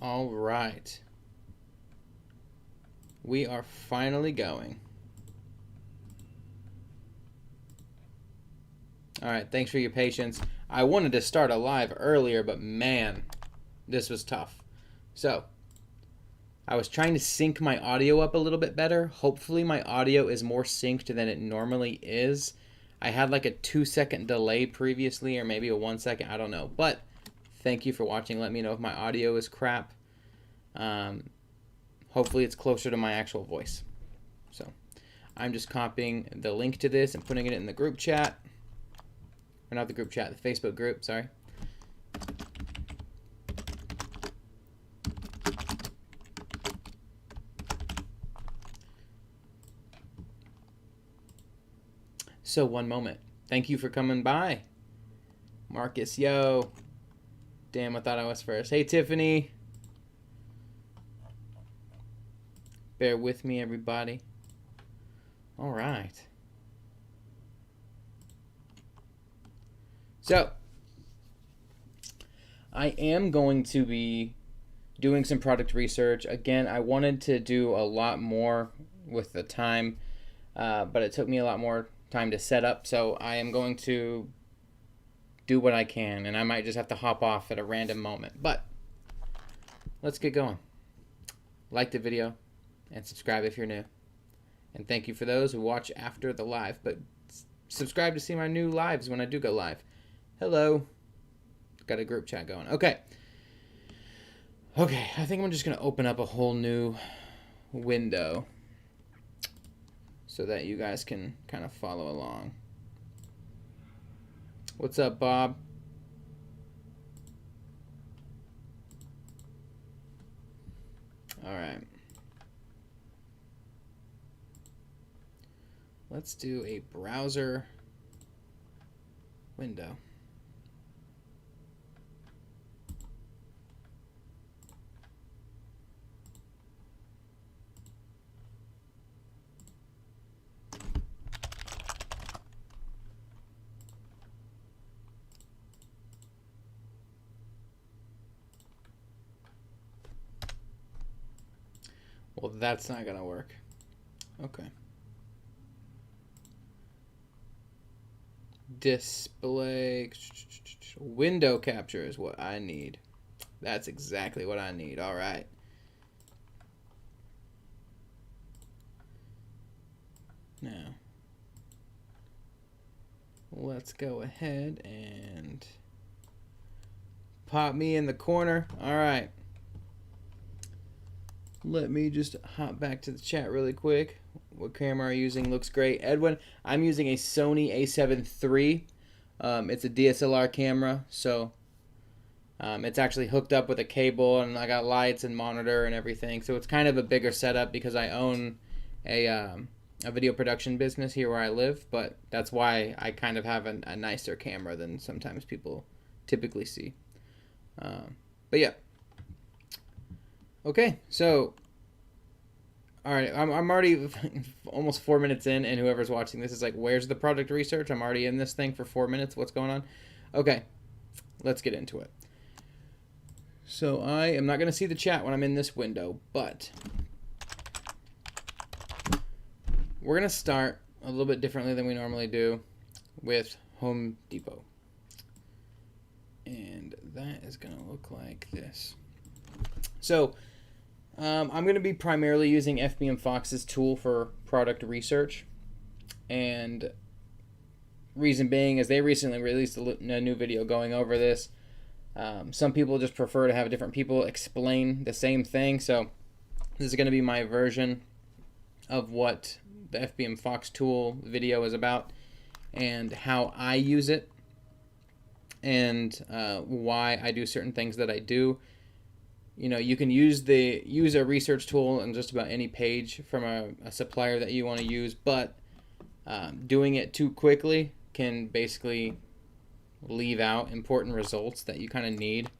All right. We are finally going. All right, thanks for your patience. I wanted to start a live earlier, but man, this was tough. So, I was trying to sync my audio up a little bit better. Hopefully my audio is more synced than it normally is. I had like a 2-second delay previously, or maybe a 1 second, I don't know. But thank you for watching. Let me know if my audio is crap. Hopefully it's closer to my actual voice. So I'm just copying the link to this and putting it in the group chat. Or not the group chat, the Facebook group, sorry. So one moment. Thank you for coming by. Marcus, yo. Damn, I thought I was first. Hey, Tiffany. Bear with me, everybody. All right. So, I am going to be doing some product research. Again, I wanted to do a lot more with the time, but it took me a lot more time to set up. So I am going to do what I can, and I might just have to hop off at a random moment. But let's get going. Like the video and subscribe if you're new. And thank you for those who watch after the live, but subscribe to see my new lives when I do go live. Hello. Got a group chat going. Okay, I think I'm just going to open up a whole new window so that you guys can kind of follow along. What's up, Bob? All right. Let's do a browser window. Well, that's not gonna work. Okay. Display window capture is what I need. That's exactly what I need. All right. Now, let's go ahead and pop me in the corner. All right. Let me just hop back to the chat really quick. What camera are you using? Looks great. Edwin, I'm using a Sony a7 III. It's a DSLR camera, so it's actually hooked up with a cable, and I got lights and monitor and everything. So it's kind of a bigger setup because I own a video production business here where I live, but that's why I kind of have a nicer camera than sometimes people typically see. But yeah. Okay, so, all right, I'm already almost 4 minutes in, and whoever's watching this is like, where's the product research? I'm already in this thing for 4 minutes. What's going on? Okay, let's get into it. So I am not going to see the chat when I'm in this window, but we're going to start a little bit differently than we normally do with Home Depot. And that is going to look like this. So I'm going to be primarily using FBMFOX's tool for product research, and reason being is they recently released a new video going over this. Some people just prefer to have different people explain the same thing, so this is going to be my version of what the FBMFOX tool video is about and how I use it and why I do certain things that I do. You know, you can use a research tool on just about any page from a supplier that you want to use, but doing it too quickly can basically leave out important results that you kind of need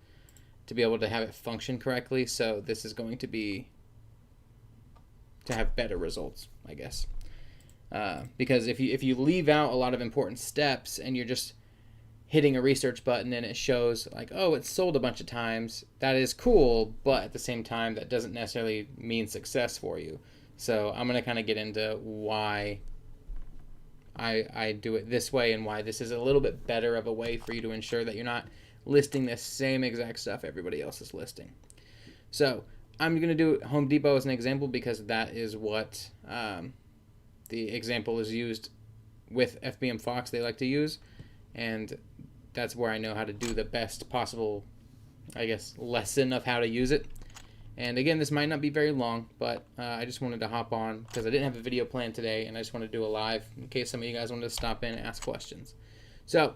to be able to have it function correctly. So this is going to be to have better results, I guess. Because if you leave out a lot of important steps and you're just hitting a research button and it shows like, oh, it's sold a bunch of times. That is cool, but at the same time, that doesn't necessarily mean success for you. So I'm going to kind of get into why I do it this way and why this is a little bit better of a way for you to ensure that you're not listing the same exact stuff everybody else is listing. So I'm going to do Home Depot as an example because that is what the example is used with FBMFOX they like to use, and that's where I know how to do the best possible, I guess, lesson of how to use it. And again, this might not be very long, but I just wanted to hop on because I didn't have a video planned today, and I just wanted to do a live in case some of you guys wanted to stop in and ask questions. So,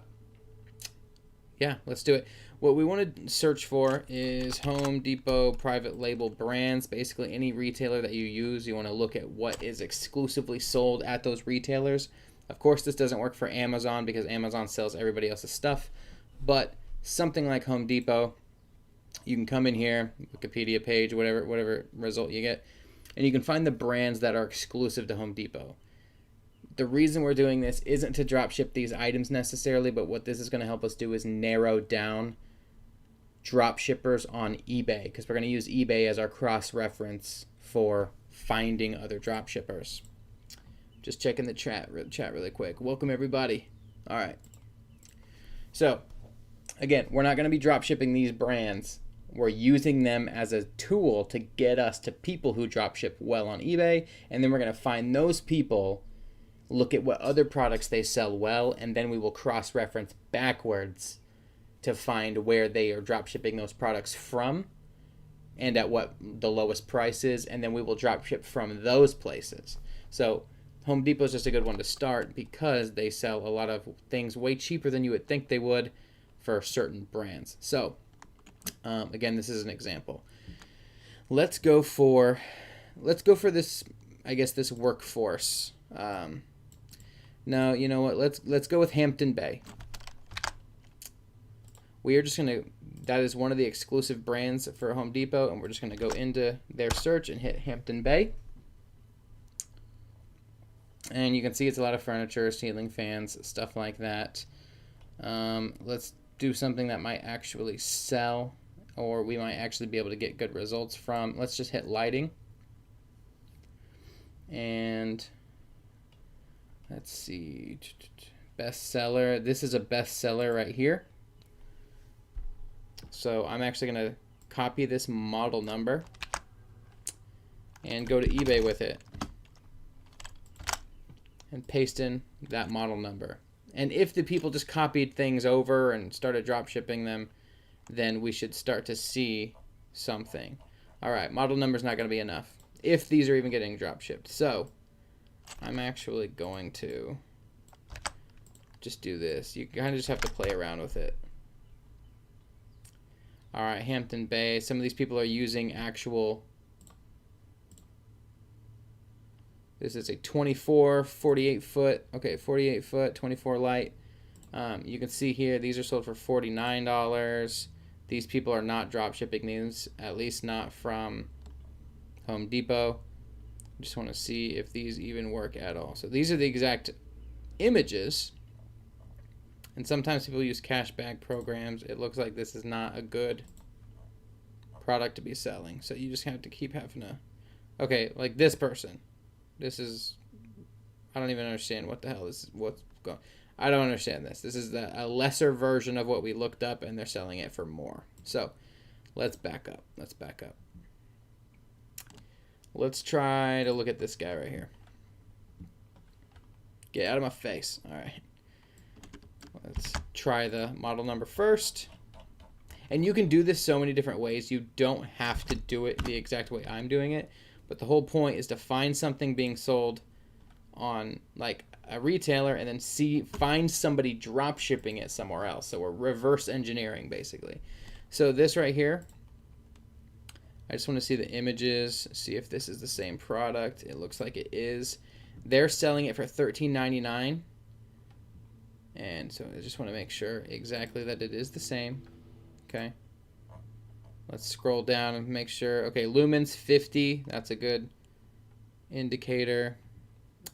yeah, let's do it. What we want to search for is Home Depot private label brands. Basically, any retailer that you use, you want to look at what is exclusively sold at those retailers. Of course, this doesn't work for Amazon because Amazon sells everybody else's stuff, but something like Home Depot, you can come in here, Wikipedia page, whatever result you get, and you can find the brands that are exclusive to Home Depot. The reason we're doing this isn't to drop ship these items necessarily, but what this is going to help us do is narrow down drop shippers on eBay, because we're going to use eBay as our cross-reference for finding other drop shippers. Just checking the chat really quick. Welcome, everybody. All right. So, again, we're not going to be drop shipping these brands. We're using them as a tool to get us to people who drop ship well on eBay, and then we're going to find those people, look at what other products they sell well, and then we will cross-reference backwards to find where they are drop shipping those products from and at what the lowest price is, and then we will drop ship from those places. So Home Depot is just a good one to start because they sell a lot of things way cheaper than you would think they would for certain brands. So again, this is an example. Let's go for this, I guess, this workforce. Now, you know what? Let's go with Hampton Bay. We are just gonna. That is one of the exclusive brands for Home Depot, and we're just gonna go into their search and hit Hampton Bay. And you can see it's a lot of furniture, ceiling fans, stuff like that. Let's do something that might actually sell, or we might actually be able to get good results from. Let's just hit lighting. And let's see, bestseller. This is a bestseller right here. So I'm actually going to copy this model number and go to eBay with it and paste in that model number. And if the people just copied things over and started drop shipping them, then we should start to see something. All right, model number is not going to be enough if these are even getting drop shipped. So I'm actually going to just do this. You kind of just have to play around with it. All right, Hampton Bay. Some of these people are using actual. This is a 24, 48 foot. Okay, 48 foot, 24 light. You can see here, these are sold for $49. These people are not drop shipping these, at least not from Home Depot. Just want to see if these even work at all. So these are the exact images. And sometimes people use cashback programs. It looks like this is not a good product to be selling. So you just have to keep having to. Okay, like this person. This is. I don't even understand what the hell this is. What's going. I don't understand this. This is a lesser version of what we looked up, and they're selling it for more. So let's back up. Let's back up. Let's try to look at this guy right here. Get out of my face. All right. Let's try the model number first. And you can do this so many different ways. You don't have to do it the exact way I'm doing it. But the whole point is to find something being sold on like a retailer and then find somebody drop shipping it somewhere else. So we're reverse engineering basically. So this right here, I just want to see the images, see if this is the same product. It looks like it is. They're selling it for $13.99. And so I just want to make sure exactly that it is the same. Okay. Let's scroll down and make sure. Okay, lumens 50. That's a good indicator.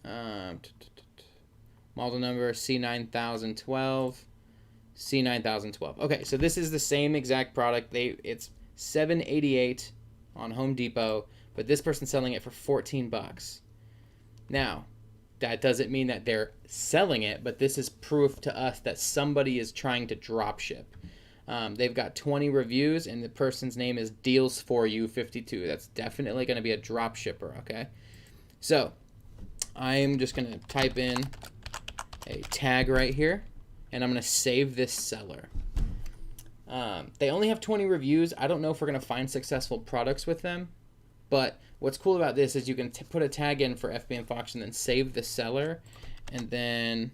Model number C9012. C9012. Okay, so this is the same exact product. It's $788 on Home Depot, but this person's selling it for 14 bucks. Now, that doesn't mean that they're selling it, but this is proof to us that somebody is trying to drop ship. They've got 20 reviews, and the person's name is Deals4U52. That's definitely going to be a drop shipper, okay? So, I'm just going to type in a tag right here, and I'm going to save this seller. They only have 20 reviews. I don't know if we're going to find successful products with them, but what's cool about this is you can put a tag in for FBMFOX and then save the seller, and then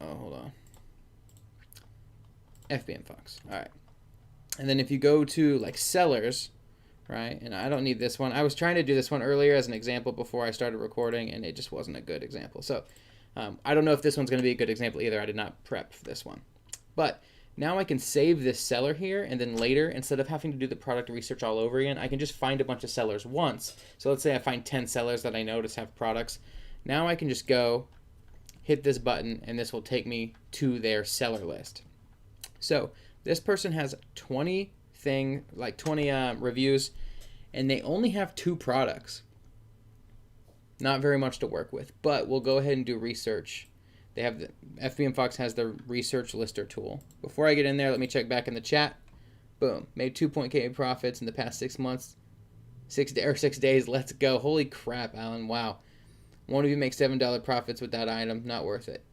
hold on, FBMFOX. All right, and then if you go to like sellers, right, and I don't need this one. I was trying to do this one earlier as an example before I started recording, and it just wasn't a good example. So I don't know if this one's going to be a good example either. I did not prep for this one, but now I can save this seller here, and then later, instead of having to do the product research all over again, I can just find a bunch of sellers once. So let's say I find 10 sellers that I notice have products. Now I can just go hit this button, and this will take me to their seller list. So this person has 20 reviews, and they only have 2 products. Not very much to work with, but we'll go ahead and do research. They have the FBMFOX has the research lister tool. Before I get in there, let me check back in the chat. Boom, made 2.8 profits in the past 6 months, 6 days. Let's go! Holy crap, Alan! Wow, one of you makes $7 profits with that item. Not worth it.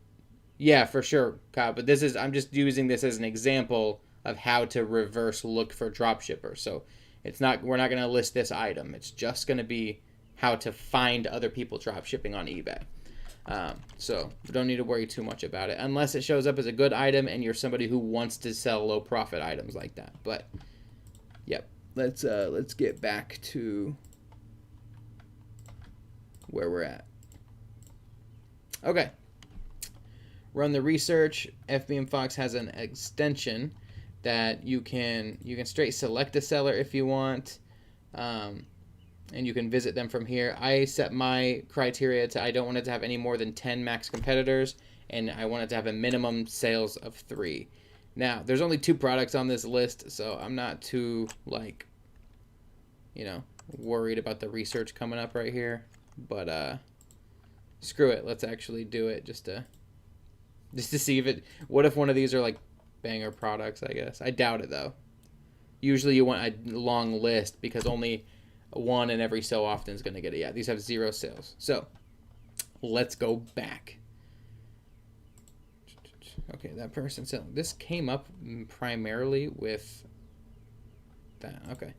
Yeah, for sure, Kyle. But I'm just using this as an example of how to reverse look for dropshippers. So we're not going to list this item. It's just going to be how to find other people dropshipping on eBay. So we don't need to worry too much about it unless it shows up as a good item and you're somebody who wants to sell low profit items like that. But yep, let's get back to where we're at. Okay, run the research. FBMFOX has an extension that you can straight select a seller if you want. And you can visit them from here. I set my criteria to I don't want it to have any more than 10 max competitors, and I want it to have a minimum sales of 3. Now, there's only 2 products on this list, so I'm not too, worried about the research coming up right here. But screw it. Let's actually do it just to see if what if one of these are like banger products, I guess. I doubt it, though. Usually you want a long list because only one in every so often is going to get it. Yeah, these have 0 sales. So let's go back. Okay, that person selling. This came up primarily with that. Okay.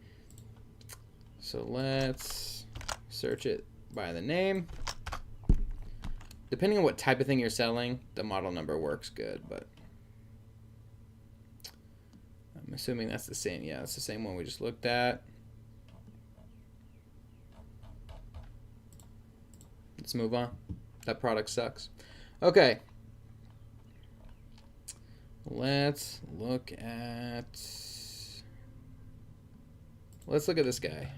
So let's search it by the name. Depending on what type of thing you're selling, the model number works good, but I'm assuming that's the same. Yeah, it's the same one we just looked at. Let's move on. That product sucks. Okay. Let's look at this guy.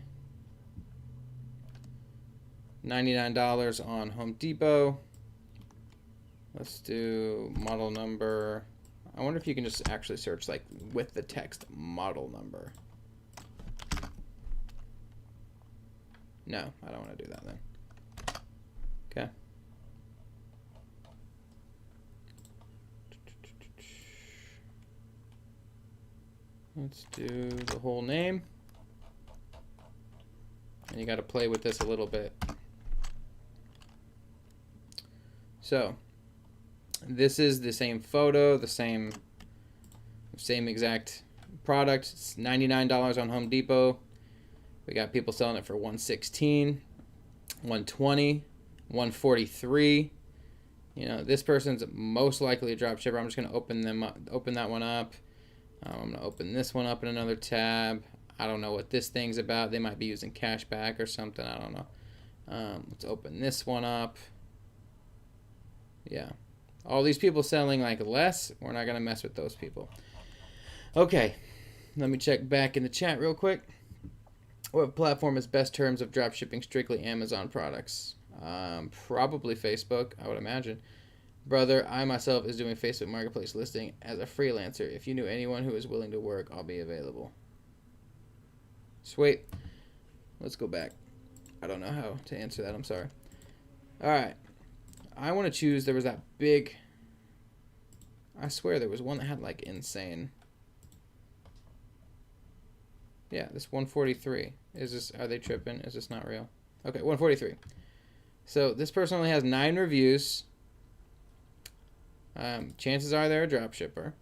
$99 on Home Depot. Let's do model number. I wonder if you can just actually search like with the text model number. No, I don't want to do that then. Okay. Let's do the whole name. And you got to play with this a little bit. So, this is the same photo, the same exact product. It's $99 on Home Depot. We got people selling it for $116, $120. 143. This person's most likely a drop shipper. I'm just going to open that one up. I'm going to open this one up in another tab. I don't know what this thing's about. They might be using cashback or something. I don't know. Let's open this one up. Yeah. All these people selling like less, we're not going to mess with those people. Okay. Let me check back in the chat real quick. What platform has best terms of drop shipping strictly Amazon products? Probably Facebook, I would imagine. Brother, I myself is doing Facebook Marketplace listing as a freelancer. If you knew anyone who is willing to work, I'll be available. Sweet. Let's go back. I don't know how to answer that. I'm sorry. All right. I want to choose. There was that big. I swear there was one that had like insane. Yeah, this 143. Is this? Are they tripping? Is this not real? Okay, 143. So this person only has 9 reviews. Chances are they're a dropshipper.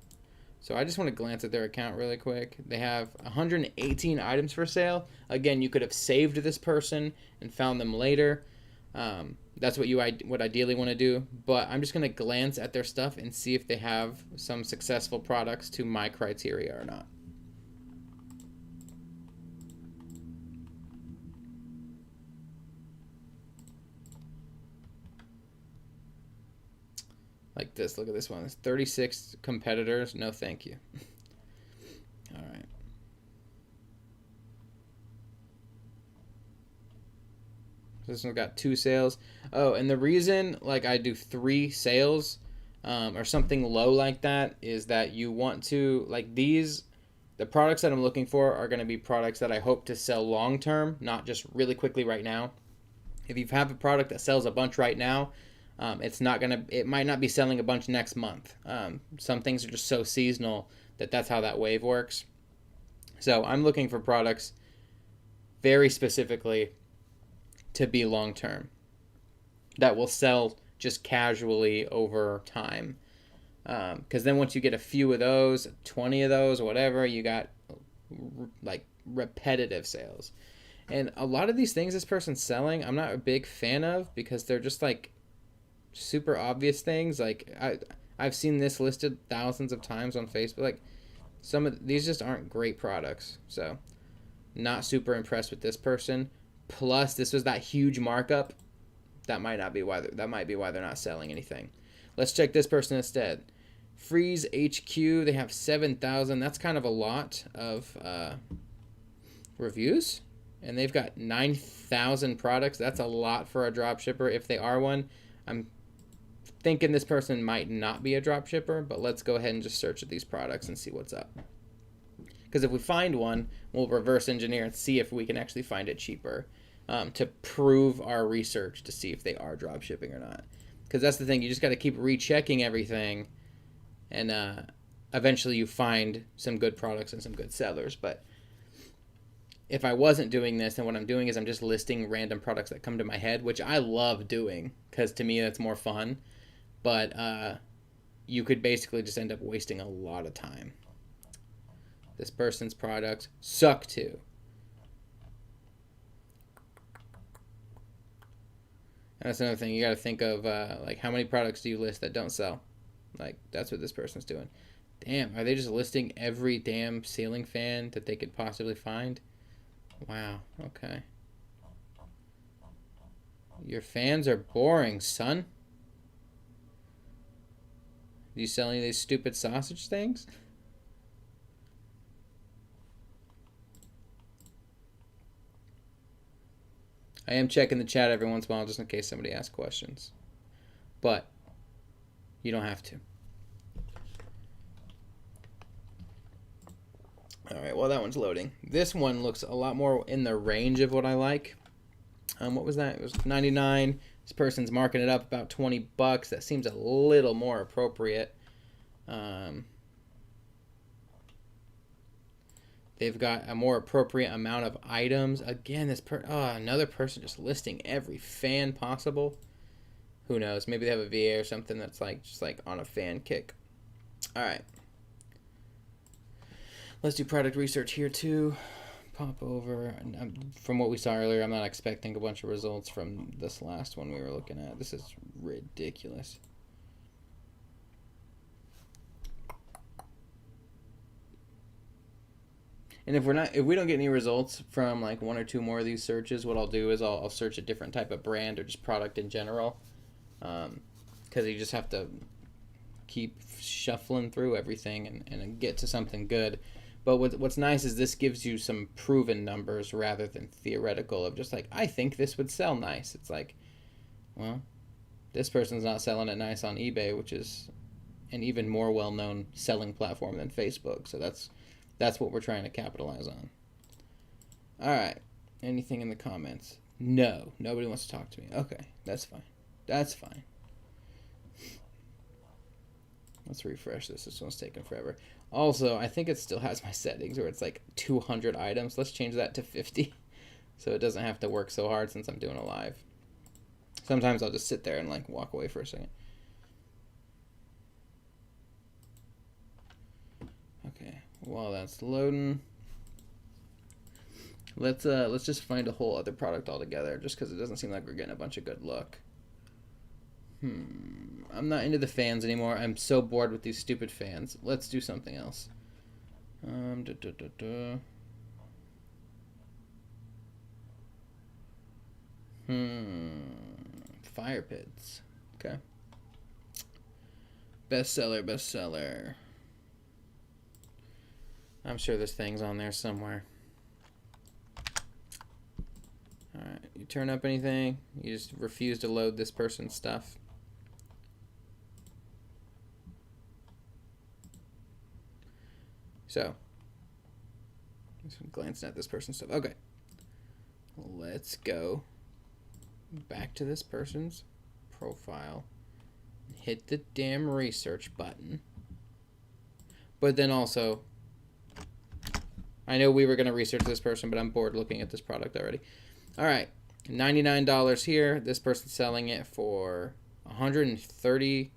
So I just want to glance at their account really quick. They have 118 items for sale. Again, you could have saved this person and found them later. That's what you would ideally want to do. But I'm just going to glance at their stuff and see if they have some successful products to my criteria or not. Like this. Look at this one. It's 36 competitors. No, thank you. All right. This one's got 2 sales. Oh, and the reason like I do 3 sales or something low like that is that you want to like these. The products that I'm looking for are going to be products that I hope to sell long term, not just really quickly right now. If you have a product that sells a bunch right now, it might not be selling a bunch next month. Some things are just so seasonal that's how that wave works. So I'm looking for products very specifically to be long term that will sell just casually over time. Because then once you get a few of those, 20 of those, or whatever, you got like repetitive sales. And a lot of these things this person's selling, I'm not a big fan of because they're just like super obvious things. Like I've seen this listed thousands of times on Facebook. Like some of these just aren't great products. So not super impressed with this person. Plus this was that huge markup. That might be why they're not selling anything. Let's check this person instead. Freeze HQ, they have 7,000. That's kind of a lot of reviews. And they've got 9,000 products. That's a lot for a dropshipper if they are one. I'm thinking this person might not be a dropshipper, but let's go ahead and just search at these products and see what's up. Because if we find one, we'll reverse engineer and see if we can actually find it cheaper to prove our research to see if they are dropshipping or not. Because that's the thing. You just got to keep rechecking everything, and eventually you find some good products and some good sellers. But if I wasn't doing this, then what I'm doing is I'm just listing random products that come to my head, which I love doing because to me that's more fun. But you could basically just end up wasting a lot of time. This person's products suck too. And that's another thing. You got to think of like how many products do you list that don't sell? Like that's what this person's doing. Damn, are they just listing every damn ceiling fan that they could possibly find? Wow, okay. Your fans are boring, son. Do you sell any of these stupid sausage things? I am checking the chat every once in a while just in case somebody asks questions. But you don't have to. All right, well, that one's loading. This one looks a lot more in the range of what I like. What was that? It was 99. This person's marking it up about 20 bucks. That seems a little more appropriate. They've got a more appropriate amount of items. Again, another person just listing every fan possible. Who knows? Maybe they have a VA or something that's like just like on a fan kick. All right. Let's do product research here too. Pop over. From what we saw earlier, I'm not expecting a bunch of results from this last one we were looking at. This is ridiculous. And if we don't get any results from like 1 or 2 more of these searches, what I'll do is I'll search a different type of brand or just product in general, because you just have to keep shuffling through everything and get to something good. But what's nice is this gives you some proven numbers rather than theoretical of just like, I think this would sell nice. It's like, well, this person's not selling it nice on eBay, which is an even more well-known selling platform than Facebook. So that's what we're trying to capitalize on. All right. Anything in the comments? No. Nobody wants to talk to me. Okay. That's fine. That's fine. Let's refresh this. This one's taking forever. Also, I think it still has my settings where it's like 200 items. Let's change that to 50 so it doesn't have to work so hard since I'm doing a live. Sometimes I'll just sit there and like walk away for a second. Okay, while that's loading, let's just find a whole other product altogether, just because it doesn't seem like we're getting a bunch of good luck. I'm not into the fans anymore. I'm so bored with these stupid fans. Let's do something else. Fire pits. Okay. Bestseller, bestseller. I'm sure there's things on there somewhere. Alright, you turn up anything? You just refuse to load this person's stuff. So, just glancing at this person's stuff. Okay. Let's go back to this person's profile. Hit the damn research button. But then also, I know we were going to research this person, but I'm bored looking at this product already. All right, $99 here. This person's selling it for $133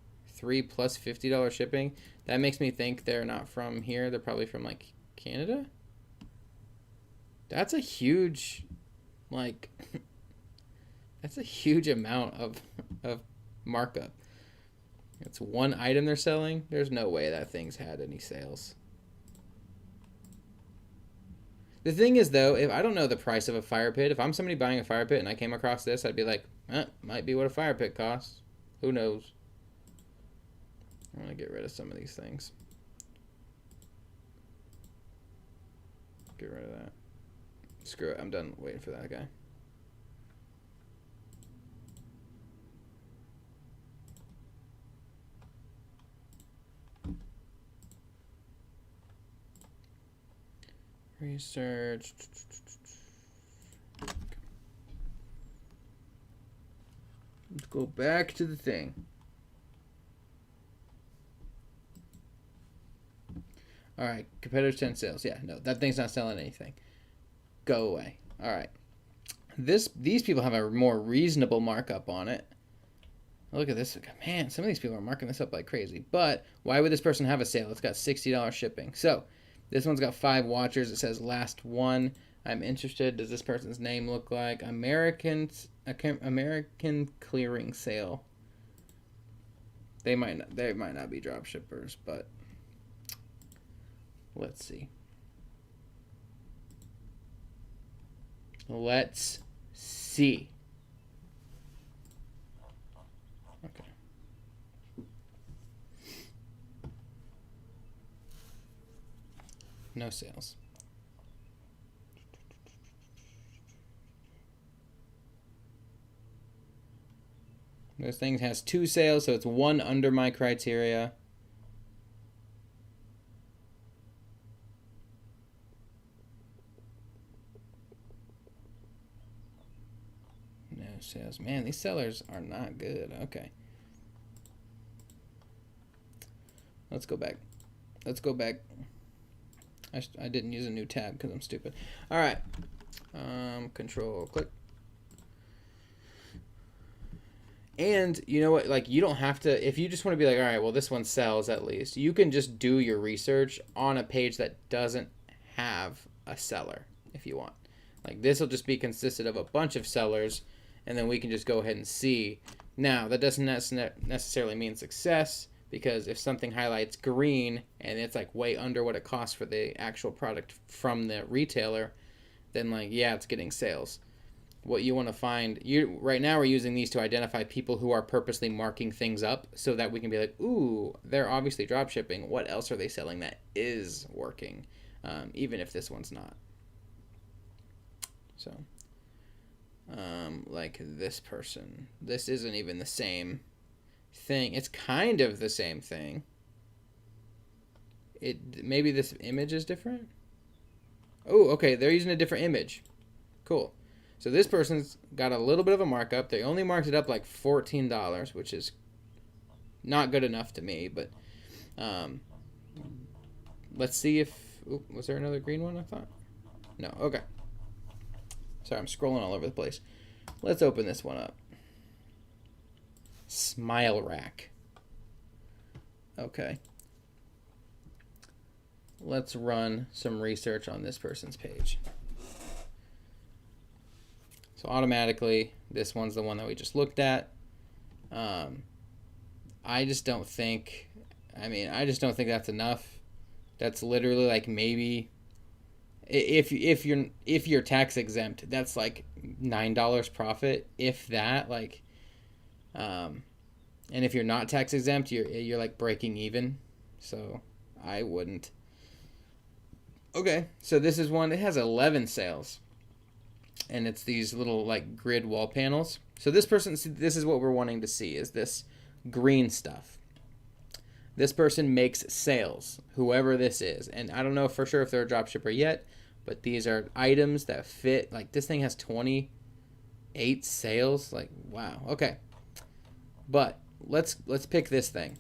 plus $50 shipping. That makes me think they're not from here. They're probably from like Canada. That's a huge, like, that's a huge amount of markup. It's one item they're selling. There's no way that thing's had any sales. The thing is, though, if I don't know the price of a fire pit, if I'm somebody buying a fire pit and I came across this, I'd be like, might be what a fire pit costs. Who knows? I want to get rid of some of these things. Get rid of that. Screw it. I'm done waiting for that guy. Research. Let's go back to the thing. All right, competitors 10 sales. Yeah, no, that thing's not selling anything. Go away. All right. These people have a more reasonable markup on it. Look at this. Man, some of these people are marking this up like crazy. But why would this person have a sale? It's got $60 shipping. So this one's got 5 watchers. It says last one. I'm interested. Does this person's name look like American clearing sale? They might not be drop shippers, but let's see. Let's see. Okay. No sales. This thing has 2 sales, so it's 1 under my criteria. No sales. Man, these sellers are not good. Okay. Let's go back. Let's go back. I didn't use a new tab because I'm stupid. All right. Control click. And you know what? Like, you don't have to, if you just want to be like, all right, well, this one sells at least, you can just do your research on a page that doesn't have a seller if you want. Like, this will just be consisted of a bunch of sellers, and then we can just go ahead and see. Now, that doesn't necessarily mean success, because if something highlights green and it's like way under what it costs for the actual product from the retailer, then like, yeah, it's getting sales. What you want to find, right now we're using these to identify people who are purposely marking things up so that we can be like, ooh, they're obviously drop shipping. What else are they selling that is working, even if this one's not? So, like this person. This isn't even the same thing. It's kind of the same thing. Maybe this image is different. Oh, okay, they're using a different image. Cool. So this person's got a little bit of a markup. They only marked it up like $14, which is not good enough to me, but let's see if... Ooh, was there another green one, I thought? No, okay. Sorry, I'm scrolling all over the place. Let's open this one up. Smile Rack. Okay. Let's run some research on this person's page. So automatically, this one's the one that we just looked at. I just don't think that's enough. That's literally like maybe if you're tax exempt, that's like $9 profit, if that, like, and if you're not tax exempt, you're like breaking even. So I wouldn't. Okay, so this is one. It has 11 sales, and it's these little like grid wall panels. So this is what we're wanting to see, is this green stuff. This person makes sales, whoever this is, and I don't know for sure if they're a dropshipper yet, but these are items that fit. Like this thing has 28 sales. Like, wow. Okay, but let's pick this thing.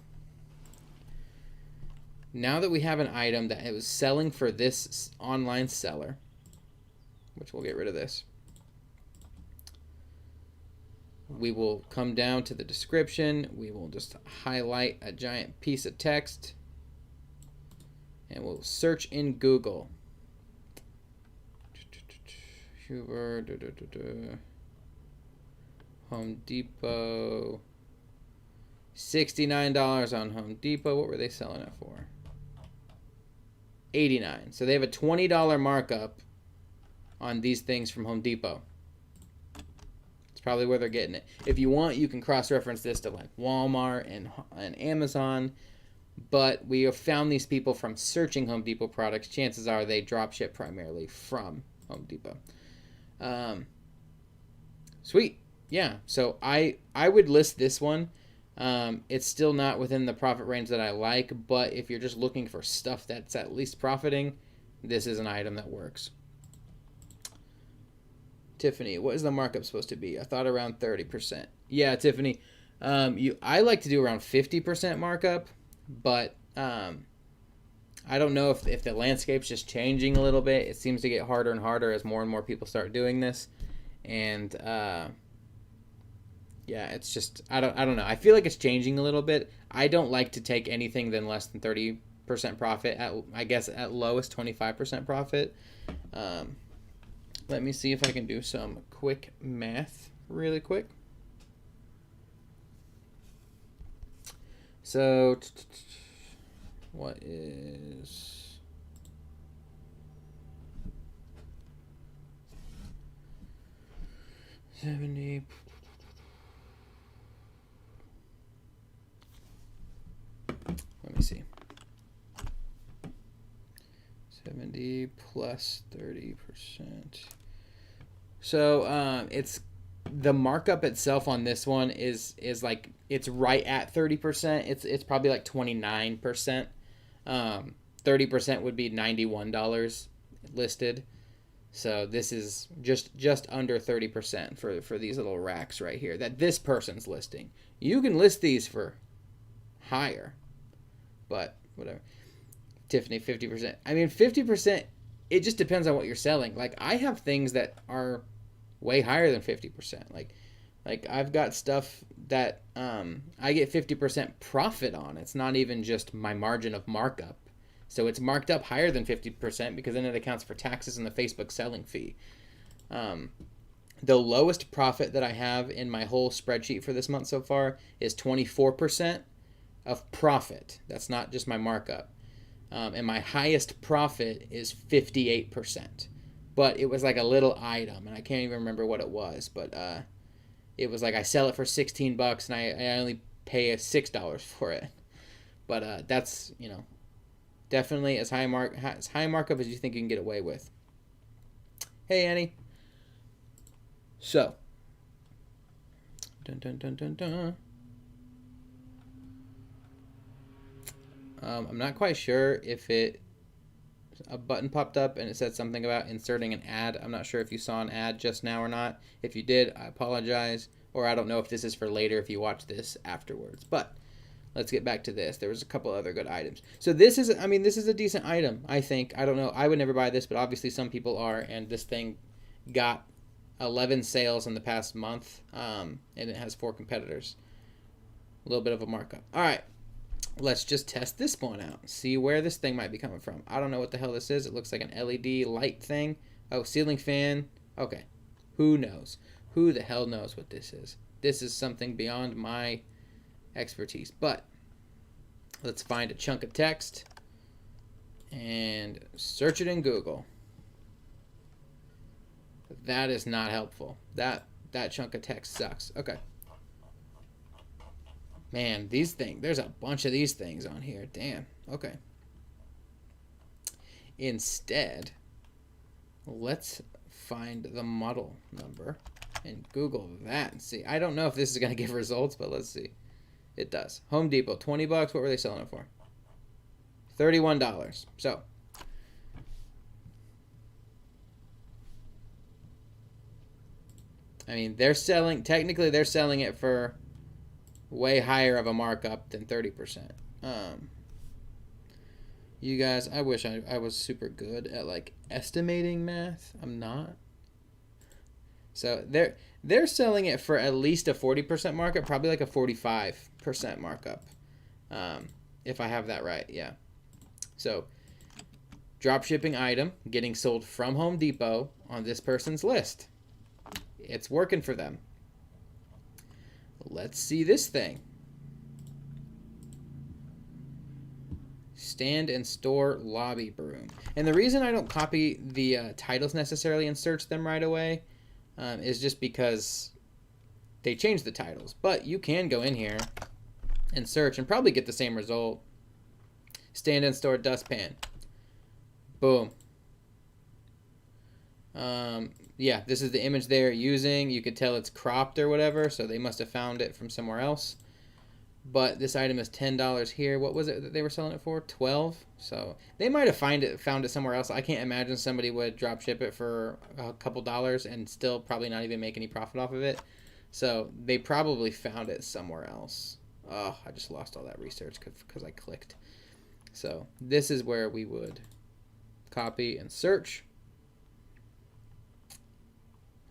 Now that we have an item that it was selling for this online seller, which we'll get rid of this, we will come down to the description. We will just highlight a giant piece of text, and we'll search in Google. Huber, Home Depot. $69 on Home Depot. What were they selling it for? $89. So they have a $20 markup on these things from Home Depot. It's probably where they're getting it. If you want, you can cross-reference this to like Walmart and Amazon, but we have found these people from searching Home Depot products. Chances are they dropship primarily from Home Depot. Sweet. Yeah, so I would list this one. It's still not within the profit range that I like, but if you're just looking for stuff that's at least profiting, this is an item that works. Tiffany, what is the markup supposed to be? I thought around 30%. Yeah, Tiffany, I like to do around 50% markup, but I don't know if the landscape's just changing a little bit. It seems to get harder and harder as more and more people start doing this, and yeah, it's just I don't know. I feel like it's changing a little bit. I don't like to take anything than less than 30% profit. I guess at lowest 25% profit. Let me see if I can do some quick math really quick. So what is 70? Let me see. 70 plus 30%. So it's the markup itself on this one is like it's right at 30%. It's probably like 29%. 30% would be $91 listed. So this is just under 30% for these little racks right here that this person's listing. You can list these for higher, but whatever. Tiffany, 50%. I mean, 50%, it just depends on what you're selling. Like, I have things that are way higher than 50%. Like I've got stuff that I get 50% profit on. It's not even just my margin of markup. So it's marked up higher than 50% because then it accounts for taxes and the Facebook selling fee. The lowest profit that I have in my whole spreadsheet for this month so far is 24% of profit. That's not just my markup. And my highest profit is 58%. But it was like a little item, and I can't even remember what it was. But it was like I sell it for $16, and I only pay $6 for it. But that's, definitely as high markup as you think you can get away with. Hey, Annie. So, dun dun dun dun dun. I'm not quite sure if a button popped up and it said something about inserting an ad. I'm not sure if you saw an ad just now or not. If you did, I apologize. Or I don't know if this is for later if you watch this afterwards. But let's get back to this. There was a couple other good items. So this is a decent item, I think. I don't know. I would never buy this, but obviously some people are. And this thing got 11 sales in the past month. And it has 4 competitors. A little bit of a markup. All right. Let's just test this one out. See where this thing might be coming from. I don't know what the hell this is. It looks like an LED light thing. Oh, ceiling fan. Okay. Who knows? Who the hell knows what this is? This is something beyond my expertise. But let's find a chunk of text and search it in Google. That is not helpful. That chunk of text sucks. Okay. Man, these things, there's a bunch of these things on here. Damn. Okay. Instead, let's find the model number and Google that and see. I don't know if this is going to give results, but let's see. It does. Home Depot, 20 bucks. What were they selling it for? $31. So, I mean, technically they're selling it for way higher of a markup than 30%. You guys, I wish I was super good at like estimating math. I'm not. So they're selling it for at least a 40% markup, probably like a 45% markup. If I have that right, yeah. So dropshipping item getting sold from Home Depot on this person's list. It's working for them. Let's see this thing. Stand and store lobby broom. And the reason I don't copy the titles necessarily and search them right away is just because they changed the titles. But you can go in here and search and probably get the same result. Stand and store dustpan. Boom. Yeah, this is the image they're using. You could tell it's cropped or whatever, so they must have found it from somewhere else. But this item is $10 here. What was it that they were selling it for? $12. So they might have found it somewhere else. I can't imagine somebody would drop ship it for a couple dollars and still probably not even make any profit off of it. So they probably found it somewhere else. Oh, I just lost all that research because I clicked. So this is where we would copy and search.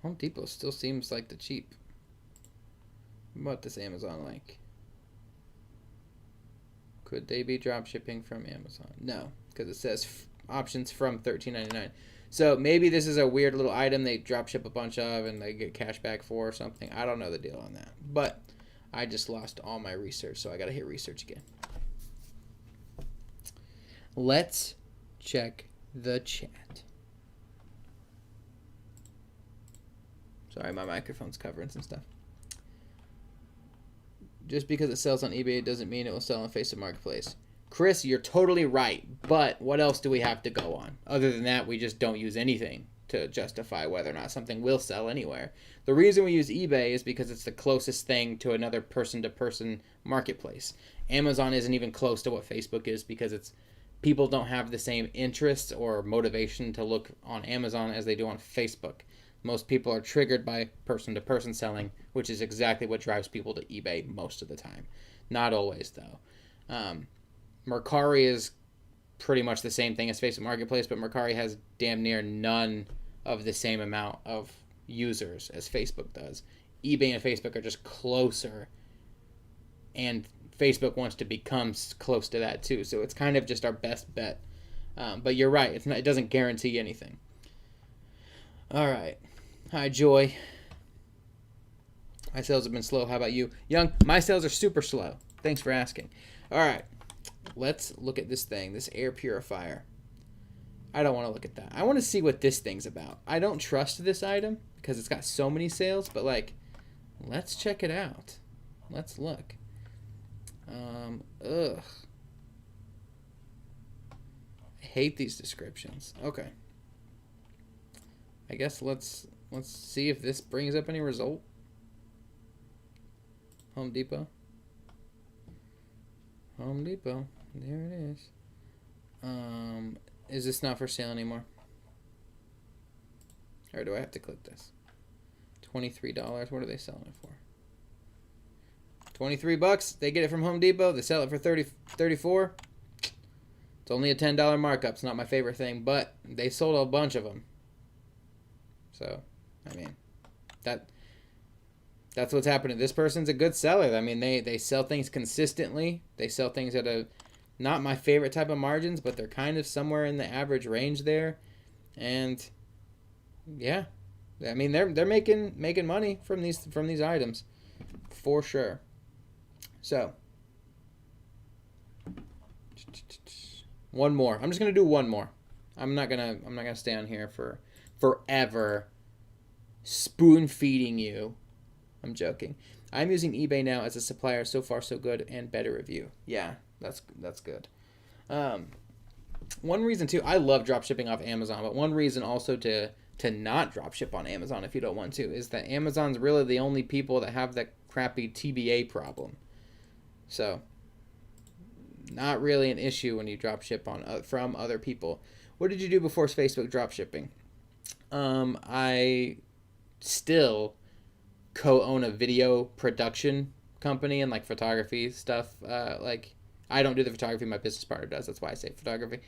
Home Depot still seems like the cheap. What this Amazon link? Could they be drop shipping from Amazon? No, because it says options from $13.99. So maybe this is a weird little item they drop ship a bunch of and they get cash back for or something. I don't know the deal on that. But I just lost all my research, so I got to hit research again. Let's check the chat. Sorry, my microphone's covering some stuff. Just because it sells on eBay doesn't mean it will sell on Facebook Marketplace. Chris, you're totally right. But what else do we have to go on? Other than that, we just don't use anything to justify whether or not something will sell anywhere. The reason we use eBay is because it's the closest thing to another person-to-person marketplace. Amazon isn't even close to what Facebook is because people don't have the same interests or motivation to look on Amazon as they do on Facebook. Most people are triggered by person-to-person selling, which is exactly what drives people to eBay most of the time. Not always, though. Mercari is pretty much the same thing as Facebook Marketplace, but Mercari has damn near none of the same amount of users as Facebook does. eBay and Facebook are just closer, and Facebook wants to become close to that too. So it's kind of just our best bet. But you're right. It doesn't guarantee anything. All right. Hi, Joy. My sales have been slow. How about you? Young, my sales are super slow. Thanks for asking. All right. Let's look at this thing, this air purifier. I don't want to look at that. I want to see what this thing's about. I don't trust this item because it's got so many sales, but let's check it out. Let's look. Ugh. I hate these descriptions. Okay. I guess let's see if this brings up any result. Home Depot. Home Depot. there it is. Is this not for sale anymore? Or do I have to click this? $23. What are they selling it for? $23. They get it from Home Depot. They sell it for $34. It's only a $10 markup. It's not my favorite thing, but they sold a bunch of them. So, I mean, that's what's happening. This person's a good seller. I mean, they sell things consistently. They sell things at a not my favorite type of margins, but they're kind of somewhere in the average range there. And yeah, I mean they're making money from these items for sure. So one more. I'm just gonna do one more. I'm not gonna stay on here for forever spoon feeding you. I'm joking. I'm using eBay now as a supplier. So far, so good, and better review. Yeah, that's good. One reason too, I love drop shipping off Amazon, but one reason also to not drop ship on Amazon if you don't want to is that Amazon's really the only people that have that crappy TBA problem. So, not really an issue when you drop ship on from other people. What did you do before Facebook drop shipping? I still co-own a video production company and like photography stuff. Like I don't do the photography, my business partner does. That's why I say photography.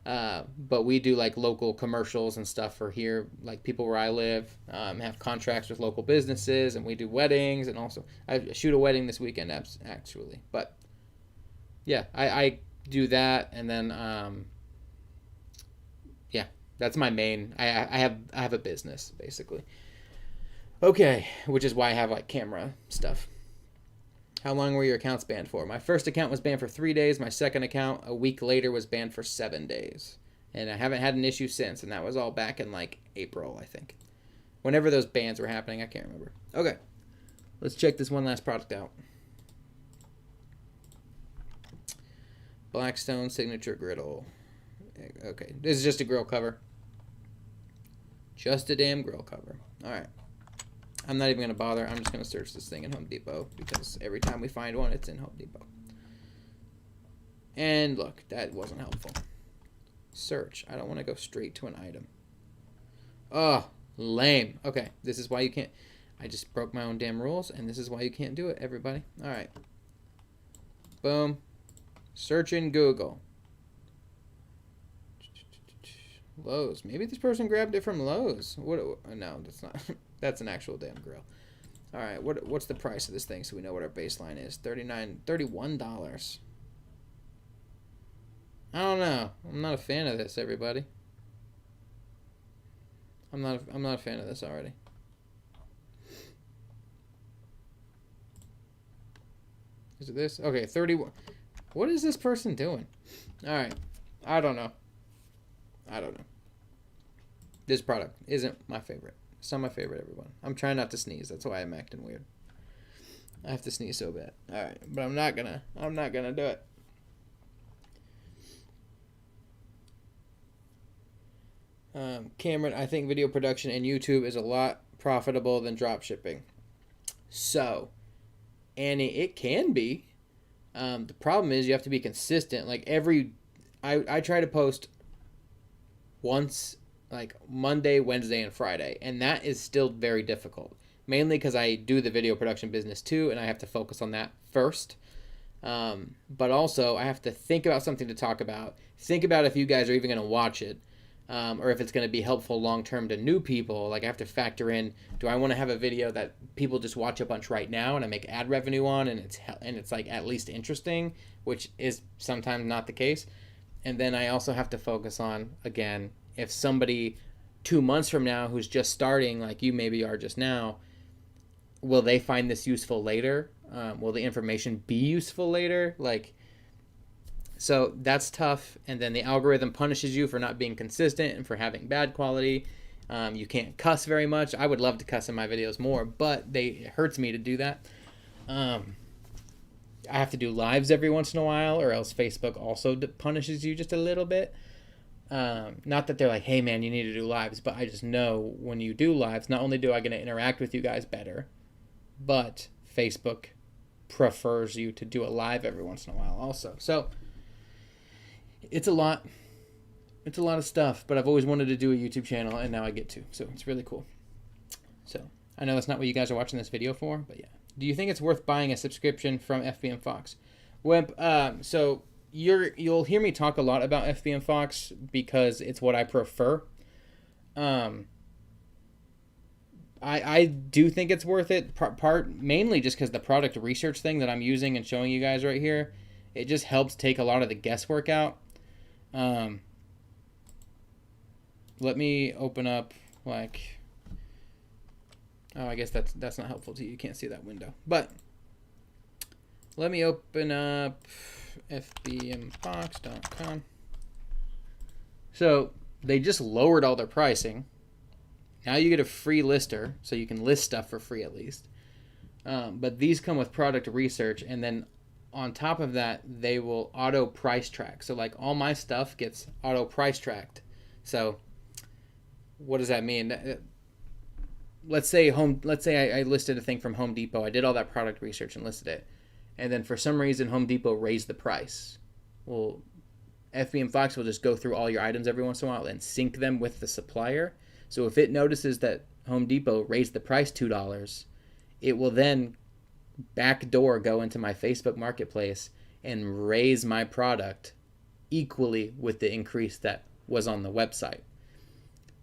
But we do like local commercials and stuff for here, like people where I live. Have contracts with local businesses, and we do weddings, and also I shoot a wedding this weekend actually. But yeah, I do that, and then yeah, that's my main. I have a business basically. Okay, which is why I have like camera stuff. How long were your accounts banned for? My first account was banned for 3 days. My second account, a week later, was banned for 7 days. And I haven't had an issue since, and that was all back in like April, I think. Whenever those bans were happening, I can't remember. Okay, let's check this one last product out. Blackstone Signature Griddle. Okay, this is just a grill cover. Just a damn grill cover. All right. I'm not even going to bother. I'm just going to search this thing in Home Depot because every time we find one, it's in Home Depot. And look, that wasn't helpful. Search. I don't want to go straight to an item. Oh, lame. Okay, this is why you can't. I just broke my own damn rules, and this is why you can't do it, everybody. All right. Boom. Search in Google. Lowe's. Maybe this person grabbed it from Lowe's. What? No, that's not. That's an actual damn grill. All right. What's the price of this thing so we know what our baseline is? $31. I don't know. I'm not a fan of this, everybody. I'm not a fan of this already. Is it this? Okay, 31. What is this person doing? All right. I don't know. This product isn't my favorite. It's not my favorite, everyone. I'm trying not to sneeze. That's why I'm acting weird. I have to sneeze so bad. All right, but I'm not gonna do it. Cameron, I think video production and YouTube is a lot profitable than drop shipping. So, Annie, it can be. The problem is you have to be consistent. Like I try to post once, like Monday, Wednesday, and Friday, and that is still very difficult. Mainly because I do the video production business too, and I have to focus on that first. But also, I have to think about something to talk about. Think about if you guys are even going to watch it, or if it's going to be helpful long term to new people. Like I have to factor in: do I want to have a video that people just watch a bunch right now, and I make ad revenue on, and it's like at least interesting, which is sometimes not the case. And then I also have to focus on, again, if somebody 2 months from now who's just starting, like you maybe are just now, will they find this useful later? Will the information be useful later? So that's tough. And then the algorithm punishes you for not being consistent and for having bad quality. You can't cuss very much. I would love to cuss in my videos more, but it hurts me to do that. I have to do lives every once in a while, or else Facebook also punishes you just a little bit. Not that they're like, hey man, you need to do lives, but I just know when you do lives, not only do I get to interact with you guys better, but Facebook prefers you to do a live every once in a while also. So it's a lot. It's a lot of stuff, but I've always wanted to do a YouTube channel, and now I get to. So it's really cool. So I know that's not what you guys are watching this video for, but yeah. Do you think it's worth buying a subscription from FBMFOX? So you'll hear me talk a lot about FBMFOX because it's what I prefer. I do think it's worth it. Mainly just because the product research thing that I'm using and showing you guys right here, it just helps take a lot of the guesswork out. Let me open up like. Oh, I guess that's not helpful to you. You can't see that window. But let me open up FBMFOX.com. So they just lowered all their pricing. Now you get a free lister, so you can list stuff for free at least. But these come with product research, and then on top of that, they will auto price track. So like all my stuff gets auto price tracked. So what does that mean? Let's say I listed a thing from Home Depot. I did all that product research and listed it. And then for some reason, Home Depot raised the price. Well, FBMFOX will just go through all your items every once in a while and sync them with the supplier. So if it notices that Home Depot raised the price $2, it will then backdoor go into my Facebook Marketplace and raise my product equally with the increase that was on the website.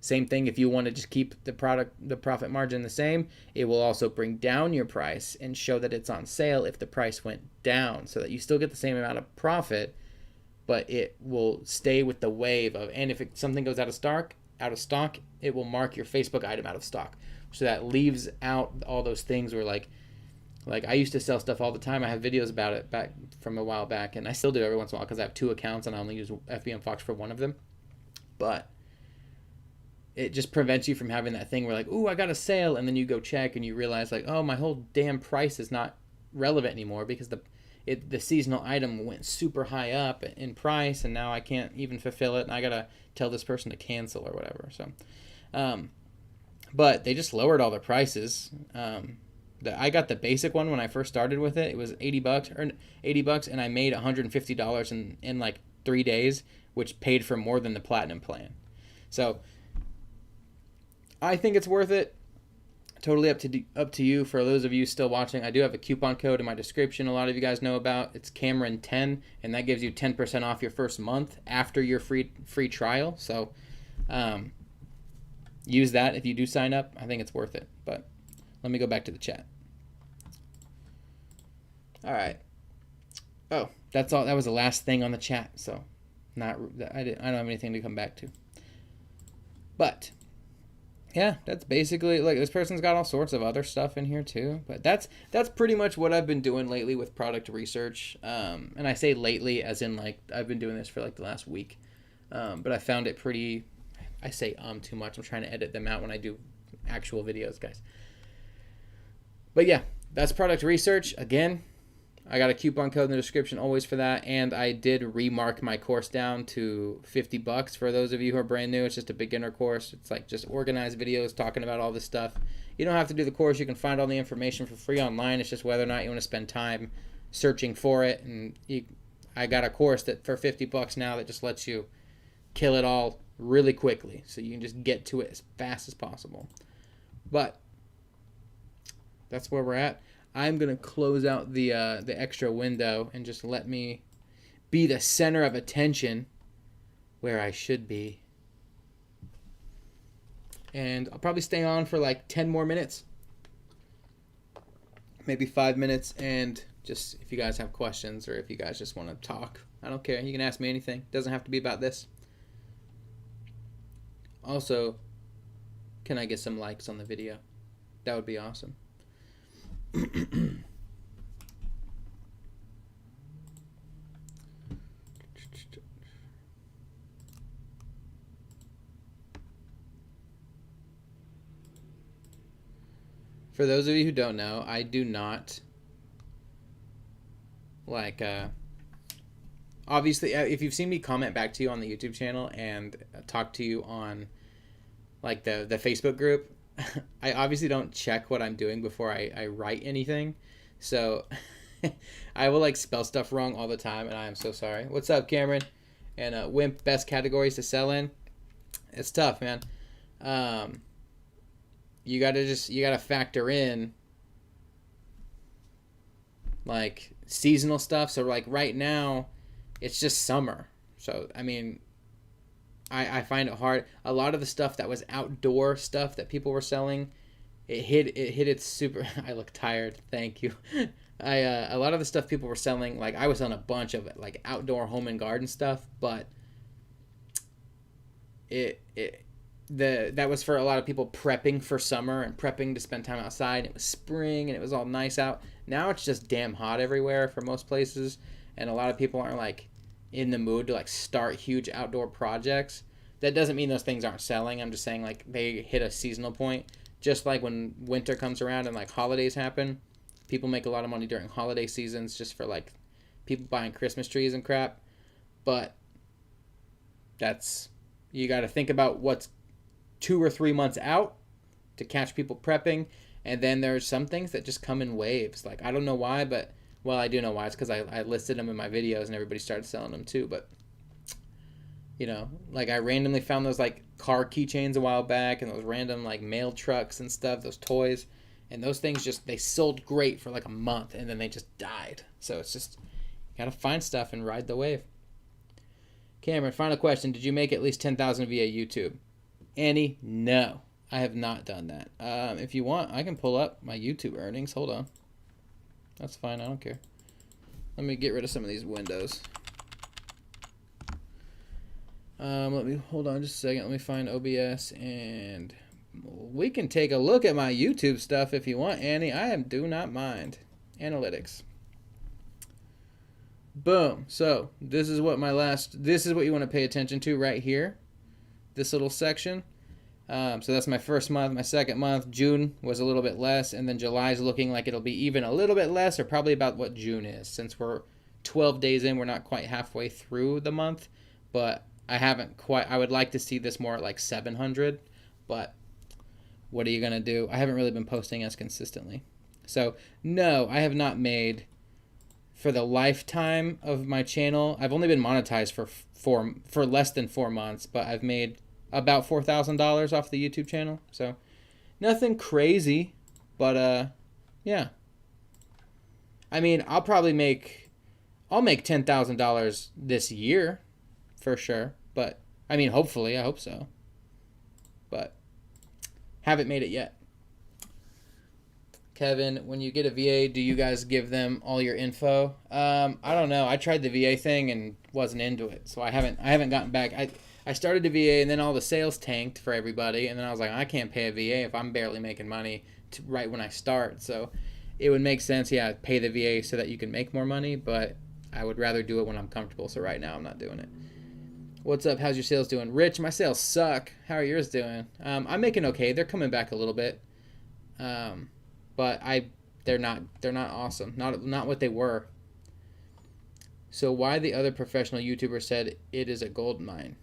Same thing, if you want to just keep the profit margin the same, it will also bring down your price and show that it's on sale if the price went down, so that you still get the same amount of profit, but it will stay with the wave of, and if something goes out of stock, it will mark your Facebook item out of stock. So that leaves out all those things where like I used to sell stuff all the time. I have videos about it back from a while back, and I still do every once in a while because I have 2 accounts and I only use FBMFOX for one of them. But it just prevents you from having that thing where like, ooh, I got a sale, and then you go check and you realize like, oh, my whole damn price is not relevant anymore because the seasonal item went super high up in price, and now I can't even fulfill it, and I gotta tell this person to cancel or whatever. So, but they just lowered all their prices. I got the basic one when I first started with it. It was $80, and I made $150 in like 3 days, which paid for more than the platinum plan. So I think it's worth it. Totally up to you. For those of you still watching, I do have a coupon code in my description a lot of you guys know about. It's Cameron10, and that gives you 10% off your first month after your free trial. So use that if you do sign up. I think it's worth it. But let me go back to the chat. All right. Oh, that's all. That was the last thing on the chat. So I don't have anything to come back to. But yeah, that's basically, like, this person's got all sorts of other stuff in here too, but that's pretty much what I've been doing lately with product research. And I say lately as in like I've been doing this for like the last week, but I found it pretty. I say too much. I'm trying to edit them out when I do actual videos, guys. But yeah, that's product research. Again, I got a coupon code in the description always for that, and I did remark my course down to $50 for those of you who are brand new. It's just a beginner course. It's like just organized videos talking about all this stuff. You don't have to do the course. You can find all the information for free online. It's just whether or not you want to spend time searching for it. And I got a course that for $50 now that just lets you kill it all really quickly, so you can just get to it as fast as possible. But that's where we're at. I'm going to close out the extra window and just let me be the center of attention where I should be. And I'll probably stay on for like 10 more minutes. Maybe 5 minutes. And just if you guys have questions or if you guys just want to talk, I don't care. You can ask me anything. It doesn't have to be about this. Also, can I get some likes on the video? That would be awesome. For those of you who don't know, I do not like obviously if you've seen me comment back to you on the YouTube channel and talk to you on like the Facebook group, I obviously don't check what I'm doing before I write anything. So I will like spell stuff wrong all the time, and I am so sorry. What's up, Cameron? and wimp best categories to sell in. It's tough, man. You gotta factor in like seasonal stuff. So like right now, it's just summer. So I mean, I find it hard. A lot of the stuff that was outdoor stuff that people were selling, it hit its super. I look tired. Thank you. A lot of the stuff people were selling, like I was on a bunch of like outdoor home and garden stuff, but that was for a lot of people prepping for summer and prepping to spend time outside. It was spring and it was all nice out. Now it's just damn hot everywhere for most places, and a lot of people aren't like in the mood to like start huge outdoor projects. That doesn't mean those things aren't selling. I'm just saying like they hit a seasonal point. Just like when winter comes around and like holidays happen, people make a lot of money during holiday seasons just for like people buying Christmas trees and crap. But you got to think about what's 2 or 3 months out to catch people prepping. And then there's some things that just come in waves. Like, I don't know why, but, well, I do know why. It's because I listed them in my videos and everybody started selling them too. But, you know, like I randomly found those like car keychains a while back and those random like mail trucks and stuff, those toys. And those things they sold great for like a month and then they just died. So it's just, you got to find stuff and ride the wave. Cameron, final question. Did you make at least 10,000 via YouTube? Annie, no. I have not done that. If you want, I can pull up my YouTube earnings. Hold on. That's fine. I don't care. Let me get rid of some of these windows. Hold on just a second. Let me find OBS and we can take a look at my YouTube stuff if you want, Annie. Do not mind. Analytics. Boom. So this is what you want to pay attention to right here. This little section. So that's my first month. My second month, June was a little bit less, and then July is looking like it'll be even a little bit less, or probably about what June is. Since we're 12 days in, we're not quite halfway through the month, but I would like to see this more at like 700, but what are you going to do? I haven't really been posting as consistently. So no, I have not made, for the lifetime of my channel, I've only been monetized for less than 4 months, but I've made about $4,000 off the YouTube channel. So nothing crazy, but yeah. I mean, I'll make $10,000 this year for sure, but I mean, hopefully, I hope so. But haven't made it yet. Kevin, when you get a VA, do you guys give them all your info? I don't know. I tried the VA thing and wasn't into it, so I haven't gotten back. I started the VA and then all the sales tanked for everybody, and then I was like, I can't pay a VA if I'm barely making money right when I start. So it would make sense, yeah, pay the VA so that you can make more money, but I would rather do it when I'm comfortable. So right now I'm not doing it. What's up? How's your sales doing? Rich, my sales suck. How are yours doing? I'm making okay. They're coming back a little bit. But they're not awesome. Not what they were. So why the other professional YouTuber said it is a gold mine?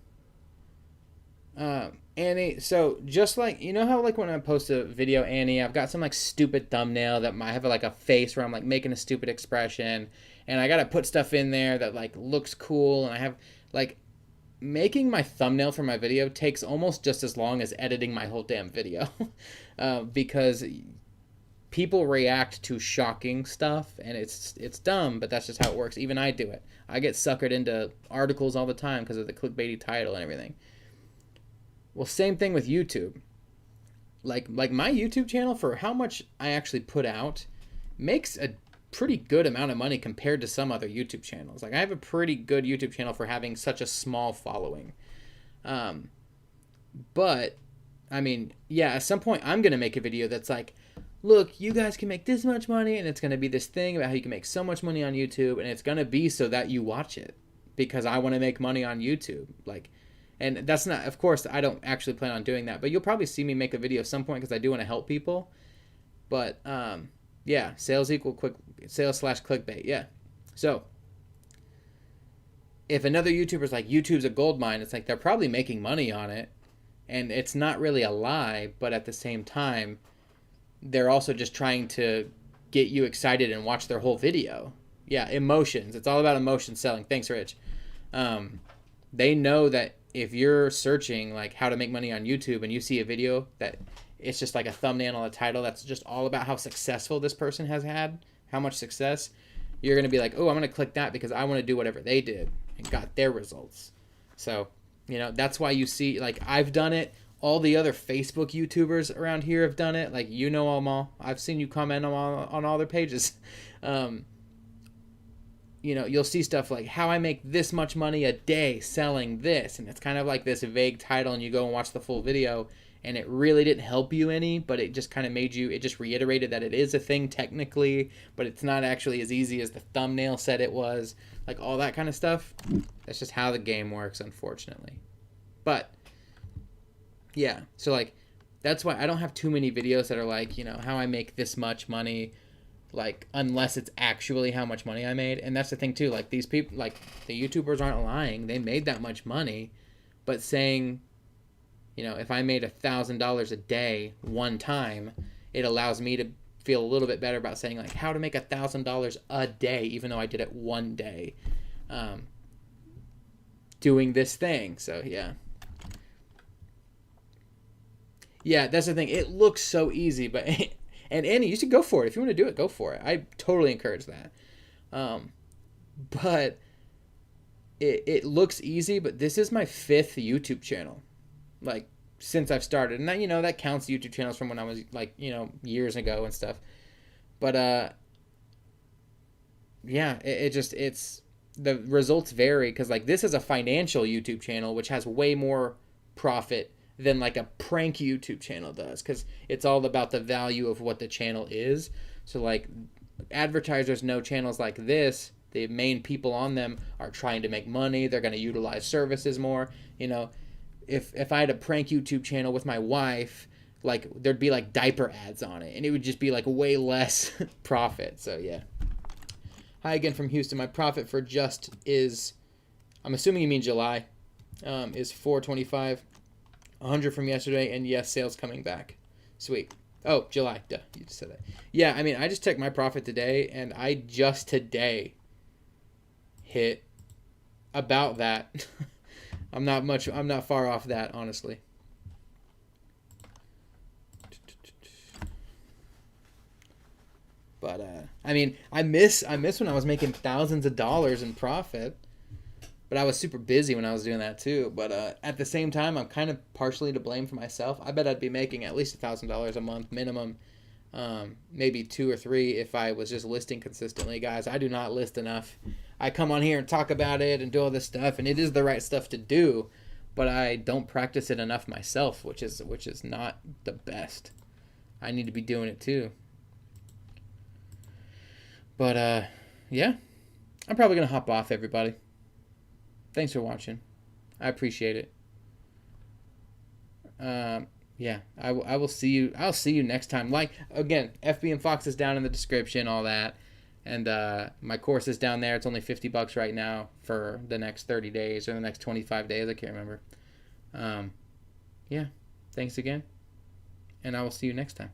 Annie, so just like, you know how like when I post a video, Annie, I've got some like stupid thumbnail that might have like a face where I'm like making a stupid expression, and I gotta put stuff in there that like looks cool, and I have like, making my thumbnail for my video takes almost just as long as editing my whole damn video. Because people react to shocking stuff, and it's dumb, but that's just how it works. Even I do it. I get suckered into articles all the time because of the clickbaity title and everything. Well, same thing with YouTube. Like my YouTube channel, for how much I actually put out, makes a pretty good amount of money compared to some other YouTube channels. Like I have a pretty good YouTube channel for having such a small following. But I mean, yeah, at some point I'm gonna make a video that's like, look, you guys can make this much money, and it's gonna be this thing about how you can make so much money on YouTube, and it's gonna be so that you watch it because I want to make money on YouTube. Like, and that's not, of course, I don't actually plan on doing that, but you'll probably see me make a video at some point because I do want to help people. But yeah, sales / clickbait. Yeah. So if another YouTuber's like, YouTube's a gold mine, it's like they're probably making money on it, and it's not really a lie, but at the same time, they're also just trying to get you excited and watch their whole video. Yeah, emotions. It's all about emotion selling. Thanks, Rich. they know that if you're searching like how to make money on YouTube and you see a video that it's just like a thumbnail on a title that's just all about how successful this person has had, how much success, you're going to be like, oh, I'm going to click that because I want to do whatever they did and got their results. So, that's why you see, like, I've done it. All the other Facebook YouTubers around here have done it. Like, them all. I've seen you comment on all their pages. You'll see stuff like how I make this much money a day selling this. And it's kind of like this vague title, and you go and watch the full video, and it really didn't help you any, but it just kind of it just reiterated that it is a thing technically, but it's not actually as easy as the thumbnail said it was. Like, all that kind of stuff. That's just how the game works, unfortunately. But yeah, so like that's why I don't have too many videos that are like, how I make this much money, like, unless it's actually how much money I made. And that's the thing too, like, these people, like, the YouTubers aren't lying, they made that much money, but saying, if I made $1,000 a day one time, it allows me to feel a little bit better about saying, like, how to make $1,000 a day, even though I did it one day, doing this thing. So yeah, that's the thing. It looks so easy, but and Annie, you should go for it. If you want to do it, go for it. I totally encourage that. But it looks easy, but this is my 5th YouTube channel, like, since I've started. And that, that counts YouTube channels from when I was, like, years ago and stuff. But yeah, it's the results vary, because, like, this is a financial YouTube channel, which has way more profit than like a prank YouTube channel does, because it's all about the value of what the channel is. So, like, advertisers know channels like this, the main people on them are trying to make money. They're going to utilize services more. If I had a prank YouTube channel with my wife, like, there'd be like diaper ads on it, and it would just be like way less profit. So yeah. Hi again from Houston. My profit for just is, I'm assuming you mean July, is $425. 100 from yesterday, and yes, sales coming back. Sweet. Oh, July. Duh, you just said that. Yeah, I mean, I just checked my profit today, and I just today hit about that. I'm not far off that, honestly. But I mean, I miss when I was making thousands of dollars in profit. But I was super busy when I was doing that too. But at the same time, I'm kind of partially to blame for myself. I bet I'd be making at least $1,000 a month minimum, maybe 2 or 3 if I was just listing consistently. Guys, I do not list enough. I come on here and talk about it and do all this stuff, and it is the right stuff to do, but I don't practice it enough myself, which is not the best. I need to be doing it too. But yeah, I'm probably gonna hop off, everybody. Thanks for watching. I appreciate it. Yeah, I will see you. I'll see you next time. Like, again, FBMFOX is down in the description, all that. And my course is down there. It's only $50 right now for the next 30 days or the next 25 days. I can't remember. Yeah, thanks again. And I will see you next time.